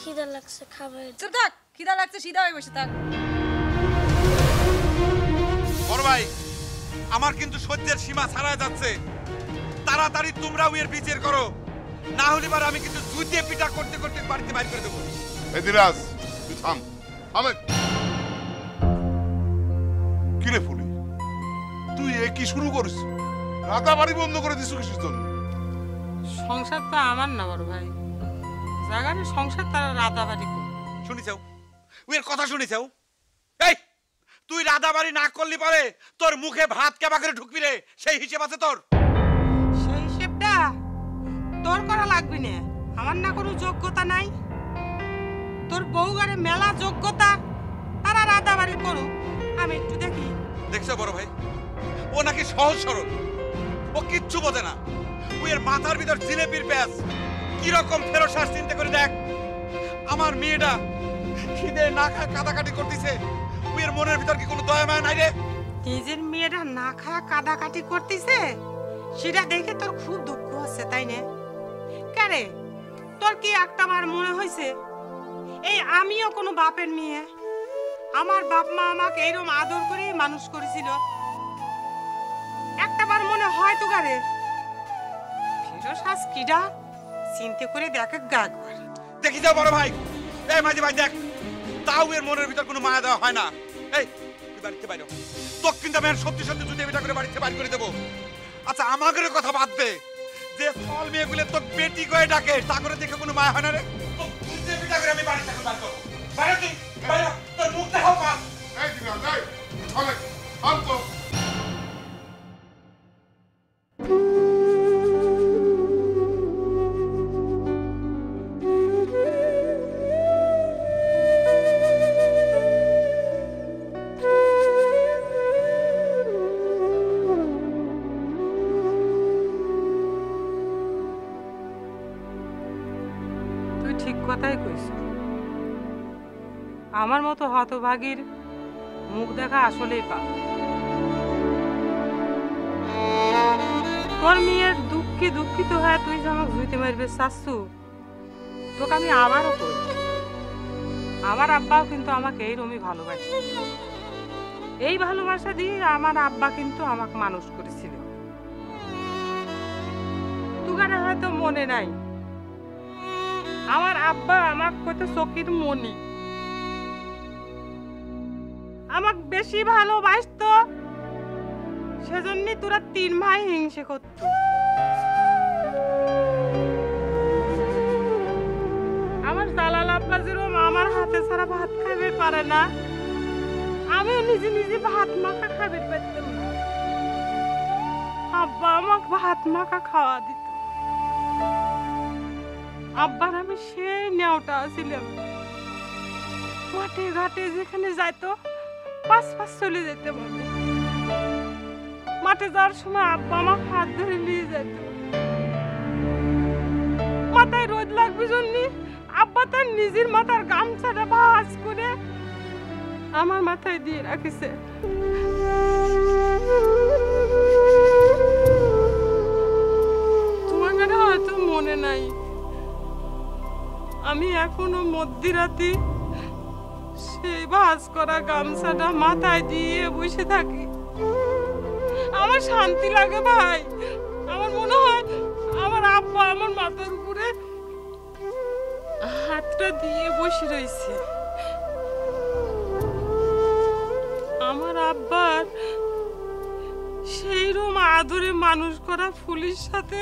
খিদা লাগছে, খাবার। চুপ থাক, খিদা লাগছে সিধা হয়ে বসে থাক। বড় ভাই আমার কিন্তু সহ্যের সীমা ছাড়া যাচ্ছে। তাড়াতাড়ি তোমরাও এর বিচার করো, না হলে এবার আমি কিন্তু জুতিয়ে পিটা করতে করতে বাড়িতে বাইর করে দেবো। এই দিরাজ তুই থাম, থামে। কি রে ফুলি, তুই এ কি শুরু করিস? রাতা বাড়ি বন্ধ করে দিস কিসের জন্য? সংসারটা আমার না বড় ভাই, জাগানে সংসার তারা রাতাবাড়ি করে। শুনিছাও ওর কথা শুনিছাও? এই তুই রাদাবাড়ি না করলি পারে তোর মুখে ভাত কেবা করে ঢুকবি রে, সেই হিসেব আছে তোর? সেই হিসেবটা তোর করা লাগবে না, আমার না কোনো যোগ্যতা নাই। তোর বউ গারে মেলা যোগ্যতা, তারা রাদাবাড়ি করুক, আমি একটু দেখি। দেখছো বড় ভাই, ও নাকি সহজ সরল, ও কিচ্ছু বোঝে না। ওর মাথার ভিতর জিলেপির প্যাঁচ কিরকম ফেরত শ্বাস চিন্তা করে দেখ। আমার মেয়েটা খিদে না খায় কাদাকাটি করতেছে, ওর মনের ভিতর কি কোনো দয়া মায়া নাই রে? নিজের মেয়েরা না খায় কাদাকাটি করতেছে সেটা দেখে তোর খুব দুঃখ হচ্ছে, তাই না? কেরে তোর কি একটাবার মনে হয়েছে এই আমিও কোনো বাপের মেয়ে? আমার বাপ মা আমাকে এরকম আদর করে মানুষ করেছিল, একটাবার মনে হয় তো গারে? ফিরোজ আজ কিডা চিন্তা করে দেখ একবার। দেখি যাও বড় ভাই, এই মাঝে ভাই দেখ, তাও এর মনের ভিতর কোনো মায়া দেওয়া হয় না। এই তুই বাড়িতে বাইরে তোর কিন্তু আমি সত্যি সত্যি যদি এটা করে বাড়িতে বাইর করে দেবো। আচ্ছা আমাদের কথা বাদ দে, যে ফল মেয়েগুলো তোর বেটি করে ডাকে তা করে দেখে কোনো মায়া হয় না রে? আমি বাড়ি থেকে বাইর করবো, বাইরে তুই বাইরে, তোর মুখ দেখাও পা। এই দিরাজ এই থামে, থাম তো। ঠিক কথাই কইছ, আমার মতো হতভাগীর মুখ দেখা আসলেই পাপ। তোর মেয়ের দুঃখিত হয়ে তুই যে আমাকে জুইতে মারবে চাচ্ছু, তোকে আমি আবারও কই আমার আব্বাও কিন্তু আমাকে এইরকমই ভালোবাসে। এই ভালোবাসা দিয়ে আমার আব্বা কিন্তু আমাকে মানুষ করেছিল। তুগারে হয়তো মনে নাই, আমার আব্বা আমাকে কত চকির মনি, আমাকে বেশি ভালোবাসতো, সেজন্যই তোরা 3 ভাই হিংসে করত। আমার জালাল আব্বা যেরকম আমার হাতে ছাড়া ভাত খাইবে পারে না, আমিও নিজে নিজে ভাত মাখা খাইবে পারতাম না। আব্বা আমাকে ভাত মাখা খাওয়া দিত। আব্বার আমি সেই নেওটা ছিলাম, মাঠে ঘাটে যেখানে যাইতো পাঁচ চলে যেতাম আমি। মাঠে যাওয়ার সময় আব্বা আমার হাত ধরে নিয়ে যেত। মাথায় রোদ লাগবে জন্য আব্বা তার নিজের মাথার গামছাটা ভাঁজ করে আমার মাথায় দিয়ে রাখিছে। তোমার হয়তো মনে নাই, আমি এখনো মধ্যরাতে সেই ভাঁজ করা গামছাটা মাথায় দিয়ে বসে থাকি। আমার শান্তি লাগে ভাই। আমার মনে হয় আমার আব্বা আমার মাথার উপরে হাতটা দিয়ে বসে রয়েছে। আমার আব্বার সেইরকম আদরে মানুষ করা ফুলির সাথে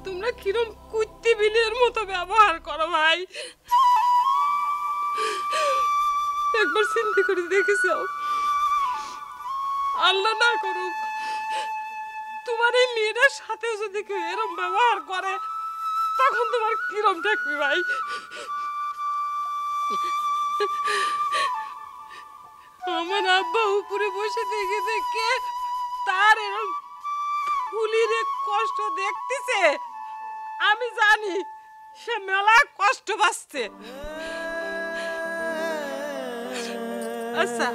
তোমরা কিরম কুত্তি বিলের মতো ব্যবহার করো ভাই। একবার চিন্তা করে দেখেছ, আল্লাহ না করুক তোমার এই মেয়েটার সাথে যদি কেউ এরম ব্যবহার করে তখন তোমার কিরম থাকবে ভাই? আমার আব্বা উপরে বসে দেখে দেখে তার এরম ফুলির কষ্ট দেখতেছে, আমি জানি সে মেলা কষ্ট পাচ্ছে। আচ্ছা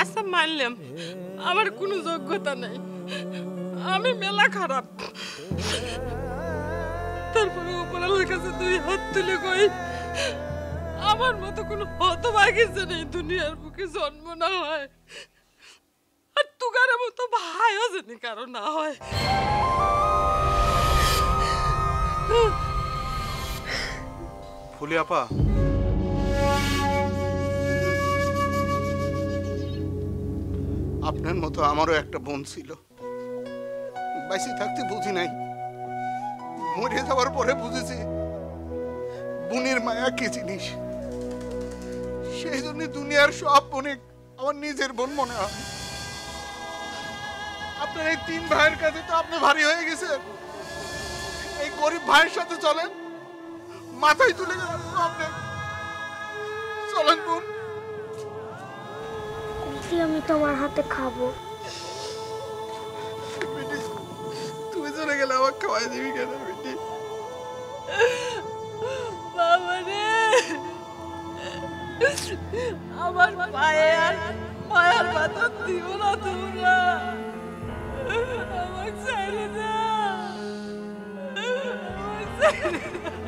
আচ্ছা মানলাম আমার কোনো যোগ্যতা নেই, আমি মেলা খারাপ। তারপরে উপরালার কাছে 2 হাত তুলে কই আমার মতো কোনো হতভাগী নেই দুনিয়ার বুকে জন্ম না হয়, আর তুগার মতো ভাইও জানি কারো না হয়। ফুলি আপা, আপনার মতো আমারও একটা বোন ছিল, বেঁচে থাকতে বুঝি নাই, মরে যাওয়ার পরে বুঝেছি বোনের মায়া কি জিনিস। সেই জন্য দুনিয়ার সব বোনে আমার নিজের বোন মনে হয়। আপনার এই 3 ভাইয়ের কাছে তো আপনি ভারী হয়ে গেছেন, এই গরিব ভাইয়ের সাথে চলেন, মাথায় তুলে গেলেন আপনি। চলেন বোন, আমি তোমার হাতে খাবো। তুমি চলে গেলে আমাকে খাওয়াই দিবি কেন বেটি? বাবা রে, আমার পায়ে আর পায়ের বাতা দিব না তোমরা, আমাকে ছেড়ে দাও, আমাকে ছেড়ে দাও।